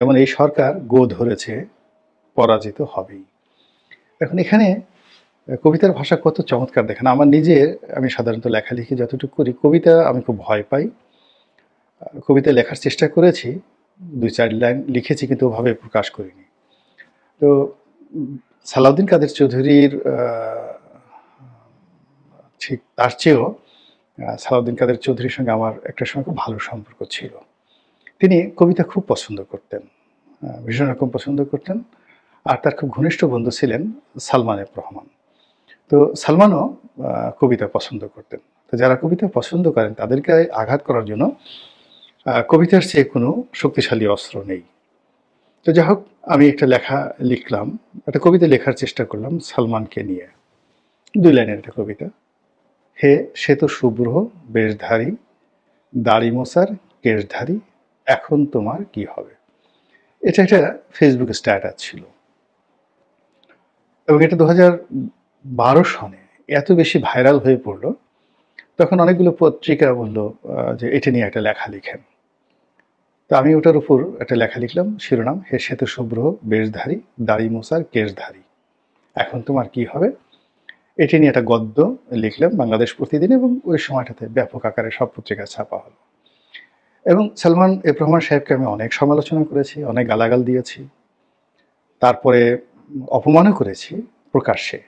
যেমন এই সরকার গো ধরেছে, পরাজিত হবেই। এখন এখানে কবিতার ভাষা কত চমৎকার দেখেন। আমার নিজের, আমি সাধারণত লেখালেখি যতটুকু করি, কবিতা আমি খুব ভয় পাই। কবিতা লেখার চেষ্টা করেছি, ২-৪ লাইন লিখেছি কিন্তু ওভাবে প্রকাশ করিনি। তো সালাউদ্দিন কাদের চৌধুরীর ঠিক তার চেয়েও সালাউদ্দিন কাদের চৌধুরীর সঙ্গে আমার একটা সময় খুব ভালো সম্পর্ক ছিল। তিনি কবিতা খুব পছন্দ করতেন, ভীষণ রকম পছন্দ করতেন। আর তার খুব ঘনিষ্ঠ বন্ধু ছিলেন সালমান এফ রহমান। তো সালমানও কবিতা পছন্দ করতেন। তো যারা কবিতা পছন্দ করেন তাদেরকে আঘাত করার জন্য কবিতার চেয়ে কোনো শক্তিশালী অস্ত্র নেই। তো যাই হোক, আমি একটা লেখা লিখলাম, একটা কবিতা লেখার চেষ্টা করলাম সালমানকে নিয়ে। ২ লাইনের একটা কবিতা। হে শ্বেত শুভ্র বেশধারী, দাড়ি মোছার কেশধারী, এখন তোমার কি হবে। এটা একটা ফেসবুক স্ট্যাটাস ছিল এবং এটা ২০১২ সনে এত বেশি ভাইরাল হয়ে পড়লো। তখন অনেকগুলো পত্রিকা বললো যে এটা নিয়ে একটা লেখা লিখেন। তো আমি ওটার উপর একটা লেখা লিখলাম, শিরোনাম হে শ্বেত শুভ্র বেশধারী, দাড়ি মোছার কেশধারী, এখন তোমার কি হবে। এটি নিয়ে একটা গদ্য লিখলাম বাংলাদেশ প্রতিদিন এবং ওই সময়টাতে ব্যাপক আকারে সব পত্রিকায় ছাপা হলো। এবং সালমান এফ রহমান সাহেবকে আমি অনেক সমালোচনা করেছি, অনেক গালাগাল দিয়েছি, তারপরে অপমানও করেছি প্রকাশ্যে,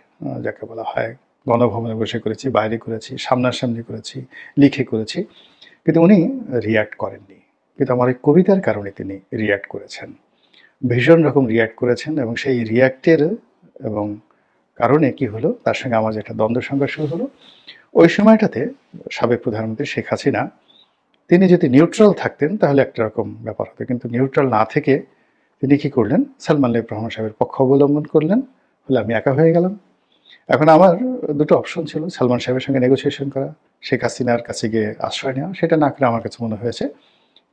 যাকে বলা হয় গণভবনে বসে করেছি, বাইরে করেছি, সামনাসামনি করেছি, লিখে করেছি, কিন্তু উনি রিয়্যাক্ট করেননি। কিন্তু আমার এই কবিতার কারণে তিনি রিয়্যাক্ট করেছেন, ভীষণ রকম রিয়্যাক্ট করেছেন। এবং সেই রিয়্যাক্টের এবং কারণে কি হলো, তার সঙ্গে আমার যেটা দ্বন্দ্ব সংঘর্ষ হলো, ওই সময়টাতে সাবেক প্রধানমন্ত্রী শেখ হাসিনা তিনি যদি নিউট্রাল থাকতেন তাহলে একটা রকম ব্যাপার হতো, কিন্তু নিউট্রাল না থেকে তিনি কি করলেন, সালমান এফ রহমান সাহেবের পক্ষ অবলম্বন করলেন, ফলে আমি একা হয়ে গেলাম। এখন আমার দুটো অপশন ছিল, সালমান সাহেবের সঙ্গে নেগোসিয়েশন করা, শেখ হাসিনার কাছে গিয়ে আশ্রয় নেওয়া। সেটা না করে আমার কাছে মনে হয়েছে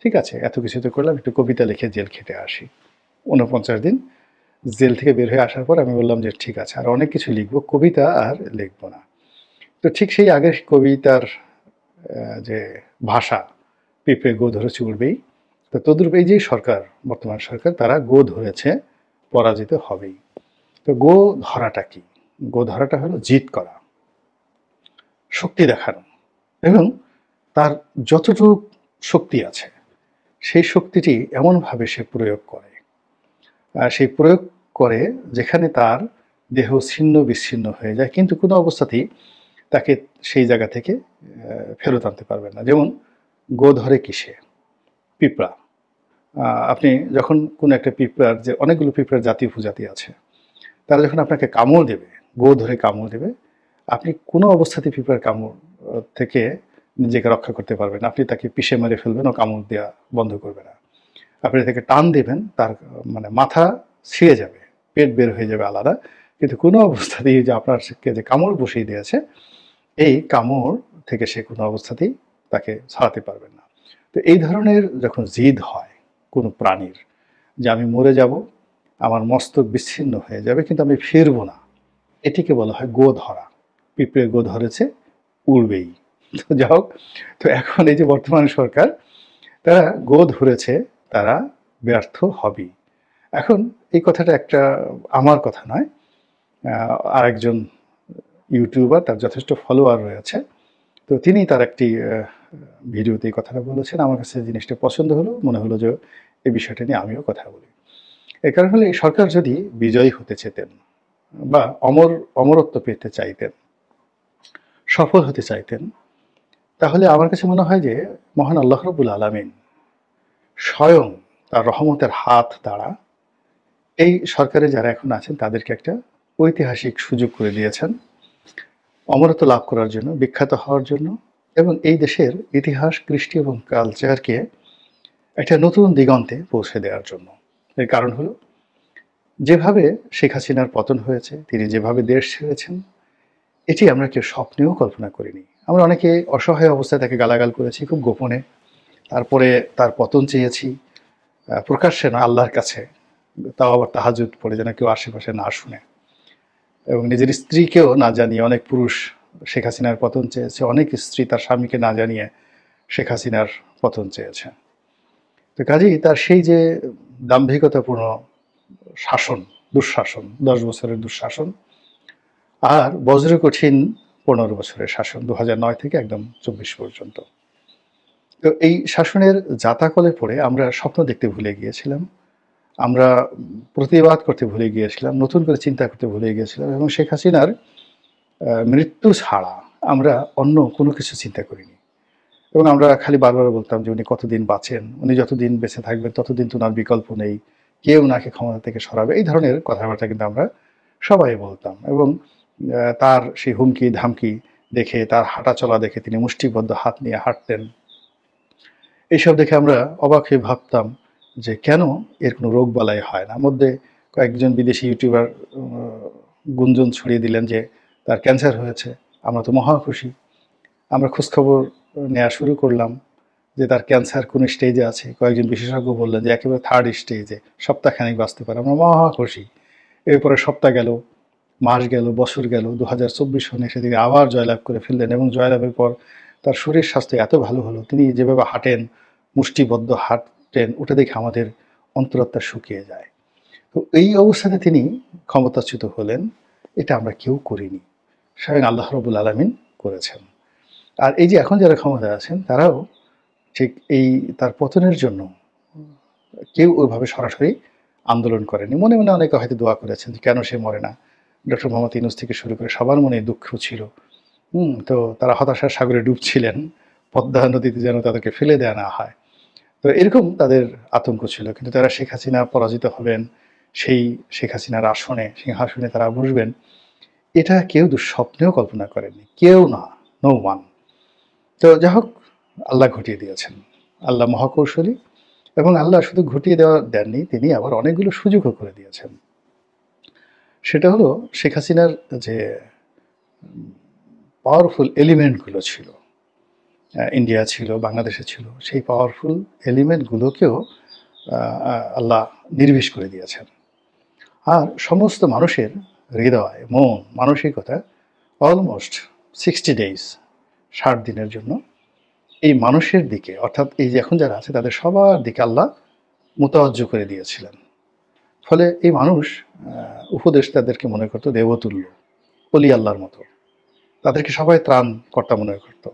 ঠিক আছে, এত কিছু তো করলাম, একটু কবিতা লিখে জেল খেটে আসি। ৪৯ দিন জেল থেকে বের হয়ে আসার পর আমি বললাম যে ঠিক আছে, আর অনেক কিছু লিখবো, কবিতা আর লিখবো না। তো ঠিক সেই আগের কবিতার যে ভাষা, পিঁপড়ে গো ধরেছে উড়বেই, তো তদ্রূপ এই যে সরকার, বর্তমান সরকার, তারা গো ধরেছে, পরাজিত হবেই। তো গো ধরাটা কি? গো ধরাটা হলো জিদ করা, শক্তি দেখানো, এবং তার যতটুকু শক্তি আছে সেই শক্তিটি এমনভাবে সে প্রয়োগ করে, সেই প্রয়োগ করে যেখানে তার দেহ ছিন্ন বিচ্ছিন্ন হয়ে যায়, কিন্তু কোনো অবস্থাতেই তাকে সেই জায়গা থেকে ফেরত আনতে পারবেন না। যেমন গো ধরে কিসে? পিঁপড়া। আপনি যখন কোনো একটা পিঁপড়ার, যে অনেকগুলো পিঁপড়ার জাতি উপজাতি আছে, তারা যখন আপনাকে কামড় দেবে, গো ধরে কামড় দেবে, আপনি কোনো অবস্থাতেই পিঁপড়ার কামড় থেকে নিজেকে রক্ষা করতে পারবেন না। আপনি তাকে পিষে মেরে ফেলবেন, ও কামড় দেওয়া বন্ধ করবে না। আপনি তাকে টান দেবেন, তার মানে মাথা ছিঁড়ে যাবে, পেট বের হয়ে যাবে আলাদা, কিন্তু কোনো অবস্থাতেই যে আপনারকে যে কামড় বসিয়ে দিয়েছে, এই কামড় থেকে সে কোনো অবস্থাতেই তাকে ছাড়াতে পারবেন না। তো এই ধরনের যখন জিদ হয় কোনো প্রাণীর, যে আমি মরে যাব, আমার মস্তক বিচ্ছিন্ন হয়ে যাবে, কিন্তু আমি ফিরবো না, এটিকে বলা হয় গো ধরা। পিঁপড়ে গো ধরেছে, উড়বেই। তো যাই হোক, তো এখন এই যে বর্তমান সরকার, তারা গো ধরেছে, তারা ব্যর্থ হবেই। এখন এই কথাটা একটা আমার কথা নয়, আরেকজন ইউটিউবার, তার যথেষ্ট ফলোয়ার রয়েছে, তো তিনি তার একটি ভিডিওতে এই কথাটা বলেছেন। আমার কাছে জিনিসটা পছন্দ হলো, মনে হলো যে এই বিষয়টা নিয়ে আমিও কথা বলি। এর কারণ হলো, এই সরকার যদি বিজয়ী হতে চেতেন বা অমরত্ব পেতে চাইতেন, সফল হতে চাইতেন, তাহলে আমার কাছে মনে হয় যে মহান আল্লাহ রাব্বুল আলামিন স্বয়ং তার রহমতের হাত দ্বারা এই সরকারে যারা এখন আছেন তাদেরকে একটা ঐতিহাসিক সুযোগ করে দিয়েছেন অমরত্ব লাভ করার জন্য, বিখ্যাত হওয়ার জন্য, এবং এই দেশের ইতিহাস, কৃষ্টি এবং কালচারকে একটা নতুন দিগন্তে পৌঁছে দেওয়ার জন্য। এর কারণ হলো, যেভাবে শেখ হাসিনার পতন হয়েছে, তিনি যেভাবে দেশ ছেড়েছেন, এটি আমরা কেউ স্বপ্নেও কল্পনা করিনি। আমরা অনেকে অসহায় অবস্থায় তাকে গালাগাল করেছি খুব গোপনে, তারপরে তার পতন চেয়েছি প্রকাশ্যে না, আল্লাহর কাছে, তাও আবার তাহাজ্জুদ পড়ে, যেন কেউ আশেপাশে না শুনে, এবং নিজের স্ত্রীকেও না জানিয়ে অনেক পুরুষ শেখ হাসিনার পতন চেয়েছে, অনেক স্ত্রী তার স্বামীকে না জানিয়ে শেখ হাসিনার পতন চেয়েছে। তো কাজেই তার সেই যে দাম্ভিকতাপূর্ণ শাসন, দুঃশাসন, ১০ বছরের দুঃশাসন আর বজ্রকঠিন ১৫ বছরের শাসন ২০০৯ থেকে একদম ২৪ পর্যন্ত। তো এই শাসনের জাতাকলে পড়ে আমরা স্বপ্ন দেখতে ভুলে গিয়েছিলাম। আমরা প্রতিবাদ করতে ভুলে গিয়েছিলাম, নতুন করে চিন্তা করতে ভুলে গিয়েছিলাম এবং শেখ হাসিনার মৃত্যু ছাড়া আমরা অন্য কোনো কিছু চিন্তা করিনি। এবং আমরা খালি বারবার বলতাম যে উনি কতদিন বাঁচেন, উনি যতদিন বেঁচে থাকবেন ততদিন তো ওনার বিকল্প নেই, কে ওনাকে ক্ষমতা থেকে সরাবে, এই ধরনের কথাবার্তা কিন্তু আমরা সবাই বলতাম। এবং তার সেই হুমকি ধামকি দেখে, তার হাঁটা চলা দেখে, তিনি মুষ্টিবদ্ধ হাত নিয়ে হাঁটতেন, এইসব দেখে আমরা অবাক হয়ে ভাবতাম যে কেন এর কোনো রোগ বালাই হয় না। মধ্যে কয়েকজন বিদেশি ইউটিউবার গুঞ্জন ছড়িয়ে দিলেন যে তার ক্যান্সার হয়েছে। আমরা তো মহা খুশি। আমরা খোঁজখবর নেওয়া শুরু করলাম যে তার ক্যান্সার কোন স্টেজে আছে। কয়েকজন বিশেষজ্ঞ বললেন যে একেবারে 3rd স্টেজে, সপ্তাহখানেক বাঁচতে পারে। আমরা মহা খুশি। এরপরে সপ্তাহ গেল, মাস গেল, বছর গেল, ২০২৪ সনে এসে তিনি আবার জয়লাভ করে ফেললেন এবং জয়লাভের পর তার শরীর স্বাস্থ্য এত ভালো হলো, তিনি যেভাবে হাঁটেন, মুষ্টিবদ্ধ হাঁটতেন, ওটা দেখে আমাদের অন্তরাত্মা শুকিয়ে যায়। তো এই অবস্থাতে তিনি ক্ষমতাচ্যুত হলেন, এটা আমরা কেউ করিনি। স্বয়ং আল্লাহ রাব্বুল আলামিন করেছেন। আর এই যে এখন যারা ক্ষমতায় আছেন তারাও ঠিক এই তার পতনের জন্য কেউ ওইভাবে সরাসরি আন্দোলন করেনি। মনে মনে অনেকে হয়তো দোয়া করেছেন যে কেন সে মরে না। ডক্টর মোহাম্মদ ইউনূস থেকে শুরু করে সবার মনে দুঃখ ছিল। তো তারা হতাশার সাগরে ডুবছিলেন। পদ্মা নদীতে যেন তাদেরকে ফেলে দেয়া না হয়। তো এরকম তাদের আতঙ্ক ছিল। কিন্তু তারা শেখ হাসিনা পরাজিত হবেন, সেই শেখ হাসিনার আসনে, সিংহাসনে তারা বসবেন, এটা কেউ দুঃস্বপ্নেও কল্পনা করেননি। কেউ না, নো ওয়ান। তো যাই হোক, আল্লাহ ঘটিয়ে দিয়েছেন। আল্লাহ মহাকৌশলী এবং আল্লাহ শুধু ঘটিয়ে দেননি, তিনি আবার অনেকগুলো সুযোগও করে দিয়েছেন। সেটা হলো শেখ হাসিনার যে পাওয়ারফুল এলিমেন্টগুলো ছিল, ইন্ডিয়া ছিল, বাংলাদেশে ছিল, সেই পাওয়ারফুল এলিমেন্টগুলোকেও আল্লাহ নির্বিষ করে দিয়েছেন। আর সমস্ত মানুষের হৃদয়, মন, মানসিকতা অলমোস্ট 60 ডেজ, 60 দিনের জন্য এই মানুষের দিকে, অর্থাৎ এই যে এখন যারা আছে তাদের সবার দিকে আল্লাহ মুতাওয়াজ্জো করে দিয়েছিলেন। ফলে এই মানুষ উপদেষ্টাদেরকে মনে করত দেবতুল্য, অলি আল্লাহর মতো। তাদেরকে সবাই ত্রাণকর্তা মনে করত।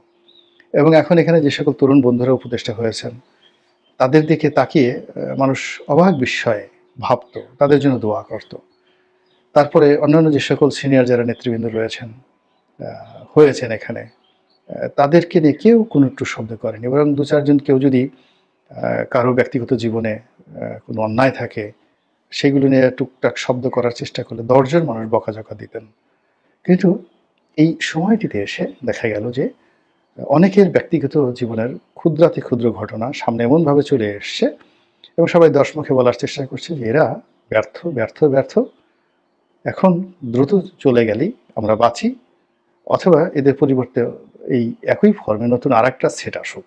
এবং এখন এখানে যে সকল তরুণ বন্ধুরা উপদেষ্টা হয়েছেন, তাদের দিকে তাকিয়ে মানুষ অবাক বিস্ময়ে ভাবত, তাদের জন্য দোয়া করত। তারপরে অন্যান্য যে সকল সিনিয়র যারা নেতৃবৃন্দ রয়েছেন, হয়েছেন এখানে, তাদেরকে নিয়ে কেউ কোনো একটু শব্দ করেনি। বরং ২-৪ জন কেউ যদি কারো ব্যক্তিগত জীবনে কোনো অন্যায় থাকে, সেগুলো নিয়ে টুকটাক শব্দ করার চেষ্টা করলে ১০ জন মানুষ বকাঝকা দিতেন। কিন্তু এই সময়টিতে এসে দেখা গেল যে অনেকের ব্যক্তিগত জীবনের ক্ষুদ্রাতি ক্ষুদ্র ঘটনা সামনে এমনভাবে চলে এসছে এবং সবাই দশমুখে বলার চেষ্টা করছে যে এরা ব্যর্থ, ব্যর্থ, ব্যর্থ। এখন দ্রুত চলে গেলেই আমরা বাঁচি, অথবা এদের পরিবর্তে এই একই ফর্মে নতুন আরেকটা সেট আসুক।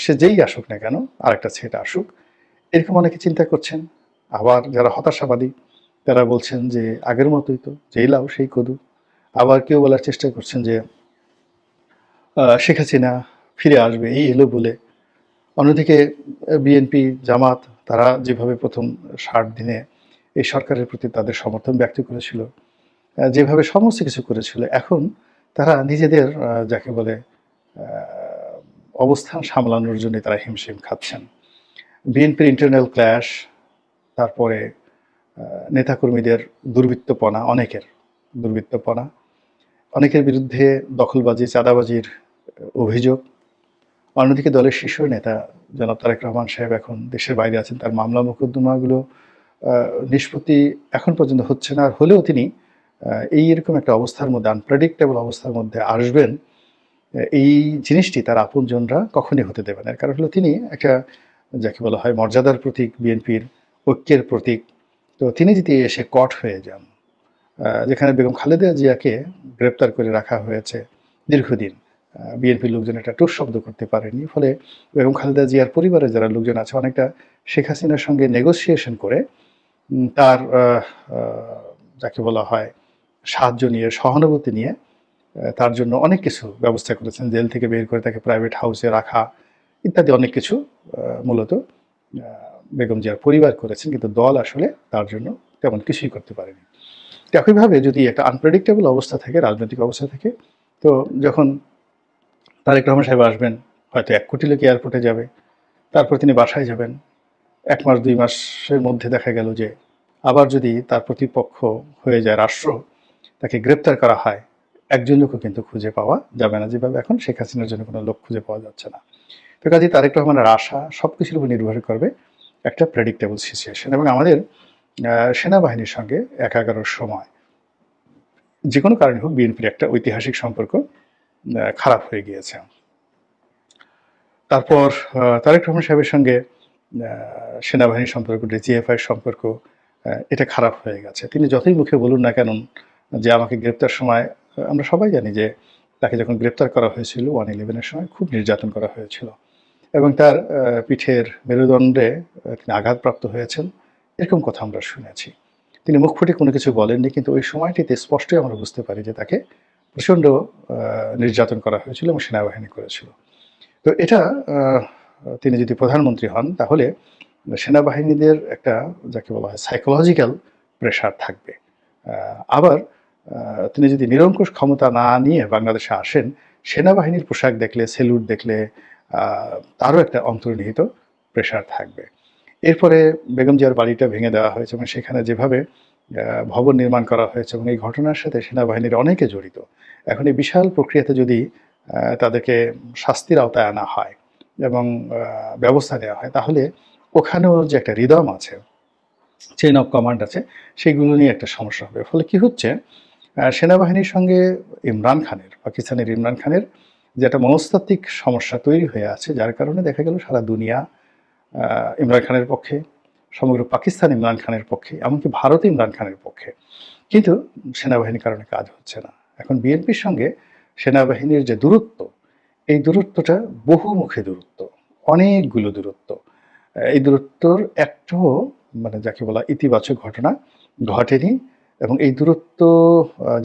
সে যেই আসুক না কেন, আরেকটা সেট আসুক। এরকম অনেকে চিন্তা করছেন। আবার যারা হতাশাবাদী তারা বলছেন যে আগের মতোই তো, যেই লাউ সেই কদু। আবার কেউ বলার চেষ্টা করছেন যে শেখ হাসিনা ফিরে আসবে এই এলো বলে। অন্যদিকে বিএনপি, জামাত তারা যেভাবে প্রথম ৬০ দিনে এই সরকারের প্রতি তাদের সমর্থন ব্যক্ত করেছিল, যেভাবে সমস্ত কিছু করেছিল, এখন তারা নিজেদের যাকে বলে অবস্থান সামলানোর জন্য তারা হিমশিম খাচ্ছেন। বিএনপির ইন্টারনাল ক্ল্যাশ, তারপরে নেতাকর্মীদের দুর্বৃত্তপনা, অনেকের দুর্বৃত্তপনা, অনেকের বিরুদ্ধে দখলবাজি, চাঁদাবাজির অভিযোগ। অন্যদিকে দলের শীর্ষ নেতা জনাব তারেক রহমান সাহেব এখন দেশের বাইরে আছেন, তার মামলা মোকদ্দমাগুলো নিষ্পত্তি এখন পর্যন্ত হচ্ছে না। আর হলেও তিনি এইরকম একটা অবস্থার মধ্যে, আনপ্রেডিক্টেবল অবস্থার মধ্যে আসবেন, এই জিনিসটি তার আপনজনরা কখনই হতে দেবে না। কারণ হলো তিনি একটা যাকে বলা হয় মর্যাদার প্রতীক, বিএনপির ঐক্যের প্রতীক। তো তিনি যদি এসে কট হয়ে যান, যেখানে বেগম খালেদা জিয়াকে গ্রেপ্তার করে রাখা হয়েছে দীর্ঘদিন, বিএনপির লোকজন এটা টুস শব্দ করতে পারেনি। ফলে বেগম খালেদা জিয়ার পরিবারের যারা লোকজন আছে অনেকটা শেখ হাসিনার সঙ্গে নেগোসিয়েশন করে তার যাকে বলা হয় সাহায্য নিয়ে, সহানুভূতি নিয়ে তার জন্য অনেক কিছু ব্যবস্থা করেছেন। জেল থেকে বের করে তাকে প্রাইভেট হাউসে রাখা, ইত্যাদি অনেক কিছু মূলত বেগম জিয়ার পরিবার করেছেন, কিন্তু দল আসলে তার জন্য তেমন কিছুই করতে পারেনি। তো একইভাবে যদি একটা আনপ্রেডিক্টেবল অবস্থা থাকে, রাজনৈতিক অবস্থা থাকে, তো যখন তারেক রহমান সাহেব আসবেন, হয়তো ১ কোটি লোক এয়ারপোর্টে যাবে, তারপর তিনি বাসায় যাবেন। ১ মাস ২ মাসের মধ্যে দেখা গেল যে আবার যদি তার প্রতিপক্ষ হয়ে যায় রাষ্ট্র, তাকে গ্রেপ্তার করা হয়, একজন লোকও কিন্তু খুঁজে পাওয়া যাবে না, যেভাবে এখন শেখ হাসিনার জন্য কোনো লোক খুঁজে পাওয়া যাচ্ছে না। তো কাজেই তারেক রহমানের আশা সবকিছুর উপর নির্ভর করবে একটা প্রেডিক্টেবল সিচুয়েশন। এবং আমাদের সেনাবাহিনীর সঙ্গে ১১ সময় যে কোনো কারণে হোক বিএনপির একটা ঐতিহাসিক সম্পর্ক খারাপ হয়ে গিয়েছে। তারপর তারেক রহমান সাহেবের সঙ্গে সেনাবাহিনীর সম্পর্ক, ডিজিএফআইয়ের সম্পর্ক, এটা খারাপ হয়ে গেছে। তিনি যতই মুখে বলুন না কেন যে আমাকে গ্রেপ্তার সময়, আমরা সবাই জানি যে তাকে যখন গ্রেপ্তার করা হয়েছিল 111-এর সময় খুব নির্যাতন করা হয়েছিল এবং তার পিঠের মেরুদণ্ডে তিনি আঘাতপ্রাপ্ত হয়েছেন, এরকম কথা আমরা শুনেছি। তিনি মুখ ফুটে কোনো কিছু বলেননি, কিন্তু ওই সময়টিতে স্পষ্টই আমরা বুঝতে পারি যে তাকে প্রচণ্ড নির্যাতন করা হয়েছিল এবং সেনাবাহিনী করেছিল। তো এটা তিনি যদি প্রধানমন্ত্রী হন, তাহলে সেনাবাহিনীদের একটা যাকে বলা হয় সাইকোলজিক্যাল প্রেশার থাকবে। আবার তিনি যদি নিরঙ্কুশ ক্ষমতা না নিয়ে বাংলাদেশে আসেন, সেনাবাহিনীর পোশাক দেখলে, সেলুট দেখলে তারও একটা অন্তর্নিহিত প্রেশার থাকবে। এরপরে বেগম জিয়ার বাড়িটা ভেঙে দেওয়া হয়েছে এবং সেখানে যেভাবে ভবন নির্মাণ করা হয়েছে এবং এই ঘটনার সাথে সেনাবাহিনীর অনেকে জড়িত। এখন এই বিশাল প্রক্রিয়াতে যদি তাদেরকে শাস্তির আওতায় আনা হয় এবং ব্যবস্থা নেওয়া হয়, তাহলে ওখানেও যে একটা রিদম আছে, চেইন অফ কমান্ড আছে, সেগুলো নিয়ে একটা সমস্যা হবে। ফলে কি হচ্ছে, সেনাবাহিনীর সঙ্গে ইমরান খানের, পাকিস্তানের ইমরান খানের যে একটা মনস্তাত্ত্বিক সমস্যা তৈরি হয়ে আছে, যার কারণে দেখা গেল সারা দুনিয়া ইমরান খানের পক্ষে, সমগ্র পাকিস্তান ইমরান খানের পক্ষে, এমনকি ভারত ইমরান খানের পক্ষে, কিন্তু সেনাবাহিনীর কারণে কাজ হচ্ছে না। এখন বিএনপির সঙ্গে সেনাবাহিনীর যে দূরত্ব, এই দূরত্বটা বহুমুখী দূরত্ব, অনেকগুলো দূরত্ব। এই দূরত্বর একটাও মানে যাকে বলা ইতিবাচক ঘটনা ঘটেনি এবং এই দূরত্ব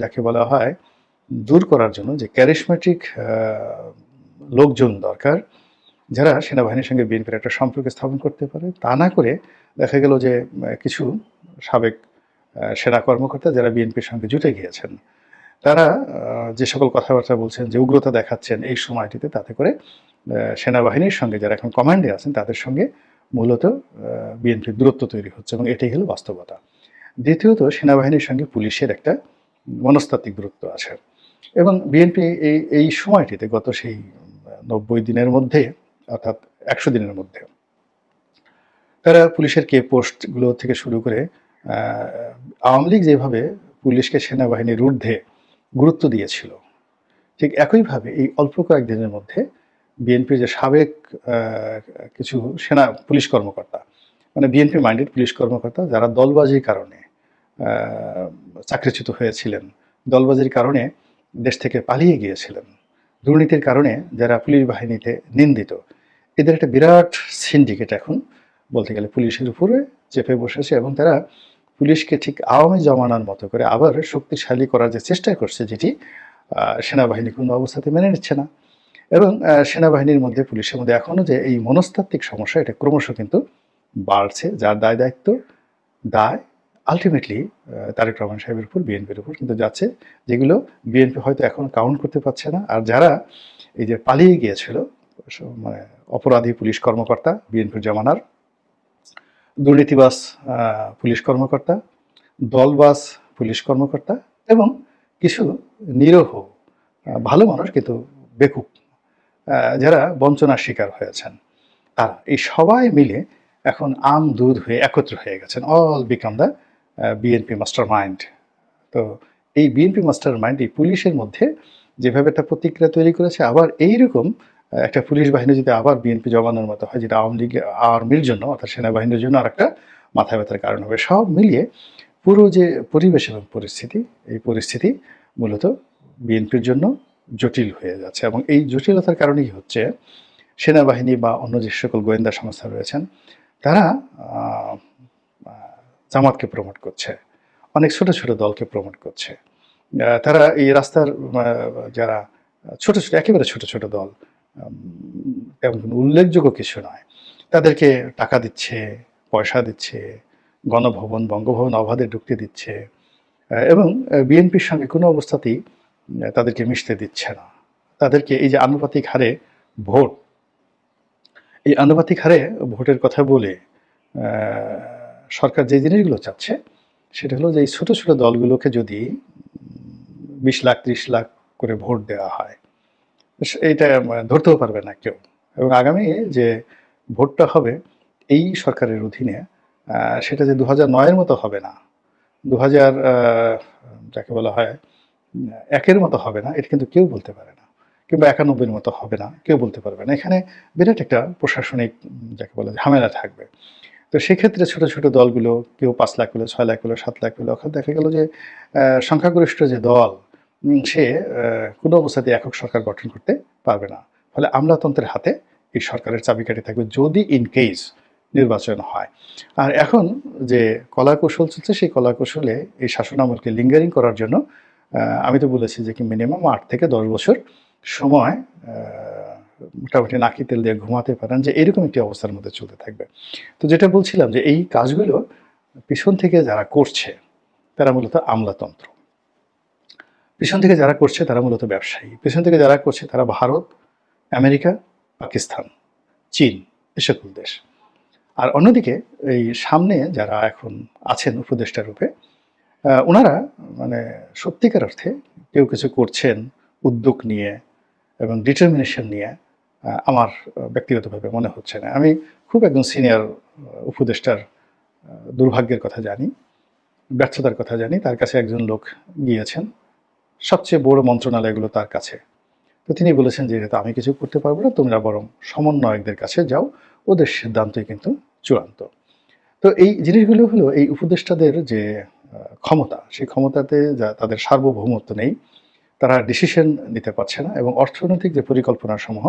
যাকে বলা হয় দূর করার জন্য যে ক্যারিসমেটিক লোকজন দরকার, যারা সেনাবাহিনীর সঙ্গে বিএনপির একটা সম্পর্ক স্থাপন করতে পারে, তা না করে দেখা গেল যে কিছু সাবেক সেনা কর্মকর্তা যারা বিএনপির সঙ্গে জুটে গিয়েছেন, তারা যে সকল কথাবার্তা বলছেন, যে উগ্রতা দেখাচ্ছেন এই সময়টিতে, তাতে করে সেনাবাহিনীর সঙ্গে যারা এখন কমান্ডে আছেন তাদের সঙ্গে মূলত বিএনপির দূরত্ব তৈরি হচ্ছে এবং এটাই হলো বাস্তবতা। দ্বিতীয়ত, সেনাবাহিনীর সঙ্গে পুলিশের একটা মনস্তাত্ত্বিক দূরত্ব আছে এবং বিএনপি এই সময়টিতে গত সেই 90 দিনের মধ্যে, অর্থাৎ 100 দিনের মধ্যে, তারা পুলিশের কে পোস্টগুলো থেকে শুরু করে আওয়ামী লীগ যেভাবে পুলিশকে সেনাবাহিনীর ঊর্ধ্বে গুরুত্ব দিয়েছিল, ঠিক একইভাবে এই অল্প কয়েকদিনের মধ্যে বিএনপির যে সাবেক কিছু পুলিশ কর্মকর্তা, মানে বিএনপি মাইন্ডেড পুলিশ কর্মকর্তা, যারা দলবাজির কারণে চাকরিচ্যুত হয়েছিলেন, দলবাজির কারণে দেশ থেকে পালিয়ে গিয়েছিলেন, দুর্নীতির কারণে যারা পুলিশ বাহিনীতে নিন্দিত, এদের একটা বিরাট সিন্ডিকেট এখন বলতে গেলে পুলিশের উপরে চেপে বসেছে এবং তারা পুলিশকে ঠিক আওয়ামী জমানার মতো করে আবার শক্তিশালী করার যে চেষ্টা করছে, যেটি সেনাবাহিনী কোনো অবস্থাতে মেনে নিচ্ছে না। এবং সেনাবাহিনীর মধ্যে, পুলিশের মধ্যে এখনও যে এই মনস্তাত্ত্বিক সমস্যা, এটা ক্রমশ কিন্তু বাড়ছে, যার দায় আলটিমেটলি তারেক রহমান সাহেবের উপর, বিএনপির উপর কিন্তু যাচ্ছে, যেগুলো বিএনপি হয়তো এখন কাউন্ট করতে পারছে না। আর যারা এই যে পালিয়ে গিয়েছিল, মানে অপরাধী পুলিশ কর্মকর্তা, বিএনপির জমানার দুর্নীতিবাজ পুলিশ কর্মকর্তা, দলবাজ পুলিশ কর্মকর্তা এবং কিছু নিরীহ ভালো মানুষ কিন্তু বেকুব, যারা বঞ্চনার শিকার হয়েছেন, তারা এই সবাই মিলে এখন দুধ হয়ে একত্র হয়ে গেছেন, all become the BNP master mind. তো এই বিএনপি মাস্টার মাইন্ড এই পুলিশের মধ্যে যেভাবে একটা প্রতিক্রিয়া তৈরি করেছে, আবার এইরকম একটা পুলিশ বাহিনী যদি আবার বিএনপি জমানোর মতো হয়, যেটা আর্মির জন্য, অর্থাৎ সেনাবাহিনীর জন্য আর একটা মাথা ব্যথার কারণ হবে। সব মিলিয়ে পুরো যে পরিবেশ এবং পরিস্থিতি, এই পরিস্থিতি মূলত বিএনপির জন্য জটিল হয়ে যাচ্ছে এবং এই জটিলতার কারণেই হচ্ছে সেনাবাহিনী বা অন্য যে সকল গোয়েন্দা সংস্থা রয়েছেন, তারা জামাতকে প্রমোট করছে, অনেক ছোট ছোট দলকে প্রমোট করছে। তারা এই রাস্তার যারা ছোট ছোট, একেবারে ছোট ছোট দল, তেমন কোনো উল্লেখযোগ্য কিছু নয়। তাদেরকে টাকা দিচ্ছে, পয়সা দিচ্ছে, গণভবন, বঙ্গভবন অবাধে ঢুকতে দিচ্ছে এবং বিএনপির সঙ্গে কোনো অবস্থাতেই তাদেরকে মিশতে দিচ্ছে না। তাদেরকে এই যে আনুপাতিক হারে ভোট, এই আনুপাতিক হারে ভোটের কথা বলে সরকার যে জিনিসগুলো চাচ্ছে সেটা হলো যে এই ছোট ছোট দলগুলোকে যদি 20 লাখ 30 লাখ করে ভোট দেওয়া হয়, এইটা ধরতেও পারবে না কেউ। এবং আগামী যে ভোটটা হবে এই সরকারের অধীনে, সেটা যে 2009-এর মতো হবে না, 2000 যাকে বলা হয় একের মতো হবে না, এটা কিন্তু কেউ বলতে পারে না, কিংবা 91-এর মতো হবে না, কেউ বলতে পারবে না। এখানে বিরাট একটা প্রশাসনিক যাকে বলা যায় ঝামেলা থাকবে। তো সেক্ষেত্রে ছোট ছোট দলগুলো কেউ 5 লাখ পেলো, 6 লাখ পেলো, 7 লাখ পেলো, ওখানে দেখা গেল যে সংখ্যাগরিষ্ঠ যে দল সে কোনো অবস্থাতে একক সরকার গঠন করতে পারবে না। ফলে আমলাতন্ত্রের হাতে এই সরকারের চাবিকাঠি থাকবে যদি ইন কেস নির্বাচন হয়। আর এখন যে কলা কৌশল চলছে সেই কলা কৌশলে এই শাসনামলকে লিঙ্গারিং করার জন্য আমি তো বলেছি যে কি মিনিমাম 8 থেকে 10 বছর সময় মোটামুটি নাকি তেল দিয়ে ঘুমাতে পারেন, যে এরকম একটি অবস্থার মধ্যে চলতে থাকবে। তো যেটা বলছিলাম যে এই কাজগুলো পিছন থেকে যারা করছে তারা মূলত আমলাতন্ত্র, পিছন থেকে যারা করছে তারা মূলত ব্যবসায়ী, পিছন থেকে যারা করছে তারা ভারত, আমেরিকা, পাকিস্তান, চীন, এ সকল দেশ। আর অন্যদিকে এই সামনে যারা এখন আছেন উপদেষ্টা রূপে, ওনারা মানে সত্যিকার অর্থে কেউ কিছু করছেন উদ্যোগ নিয়ে এবং ডিটারমিনেশন নিয়ে আমার ব্যক্তিগতভাবে মনে হচ্ছে না। আমি খুব একজন সিনিয়র উপদেষ্টার দুর্ভাগ্যের কথা জানি, ব্যর্থতার কথা জানি। তার কাছে একজন লোক গিয়েছেন, সবচেয়ে বড় মন্ত্রণালয়গুলো তার কাছে। তো তিনি বলেছেন যে এটা আমি কিছু করতে পারবো না, তোমরা বরং সমন্বয়কদের কাছে যাও, ওদের সিদ্ধান্তই কিন্তু চূড়ান্ত। তো এই জিনিসগুলো হলো এই উপদেষ্টাদের যে ক্ষমতা, সেই ক্ষমতাতে যা তাদের সার্বভৌমত্ব নেই, তারা ডিসিশন নিতে পারছে না এবং অর্থনৈতিক যে পরিকল্পনা সমূহ,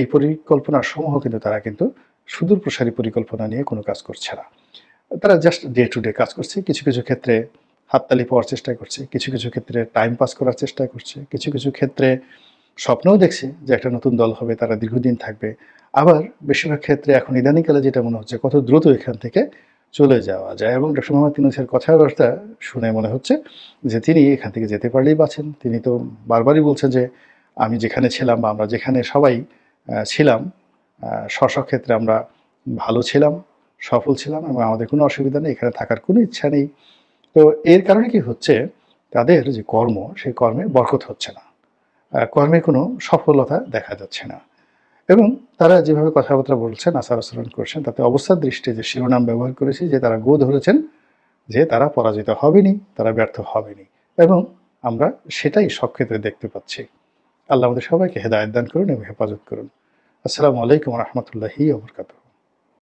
এই পরিকল্পনা সমূহ কিন্তু তারা কিন্তু সুদূর প্রসারী পরিকল্পনা নিয়ে কোনো কাজ করছে না। তারা জাস্ট ডে টু ডে কাজ করছে, কিছু কিছু ক্ষেত্রে হাততালি পাওয়ার চেষ্টা করছে, কিছু কিছু ক্ষেত্রে টাইম পাস করার চেষ্টা করছে, কিছু কিছু ক্ষেত্রে স্বপ্নও দেখছে যে একটা নতুন দল হবে, তারা দীর্ঘদিন থাকবে। আবার বেশিরভাগ ক্ষেত্রে এখন ইদানিংকালে যেটা মনে হচ্ছে কত দ্রুত এখান থেকে চলে যাওয়া যায়, এবং ডক্টর মোহাম্মদ ইউনূসের কথাবার্তা শুনে মনে হচ্ছে যে তিনি এখান থেকে যেতে পারলেই বাঁচেন। তিনি তো বারবারই বলছেন যে আমি যেখানে ছিলাম বা আমরা যেখানে সবাই ছিলাম, স্ব ক্ষেত্রে আমরা ভালো ছিলাম, সফল ছিলাম এবং আমাদের কোনো অসুবিধা নেই, এখানে থাকার কোনো ইচ্ছা নেই। তো এর কারণে কি হচ্ছে, তাদের যে কর্ম সেই কর্মে বরকত হচ্ছে না, কর্মে কোনো সফলতা দেখা যাচ্ছে না। এবং তারা যেভাবে কথাবার্তা বলছেন, আচার আচরণ করছেন, তাতে অবস্থার দৃষ্টি যে শিরোনাম ব্যবহার করেছি যে তারা গো ধরেছেন যে তারা পরাজিত হবেনি, তারা ব্যর্থ হবেনি, এবং আমরা সেটাই সব ক্ষেত্রে দেখতে পাচ্ছি। আল্লাহ আমাদের সবাইকে হেদায়েত দান করুন এবং হেফাজত করুন। আসসালামু আলাইকুম রহমতুল্লাহি ওয়া বারাকাতুহু।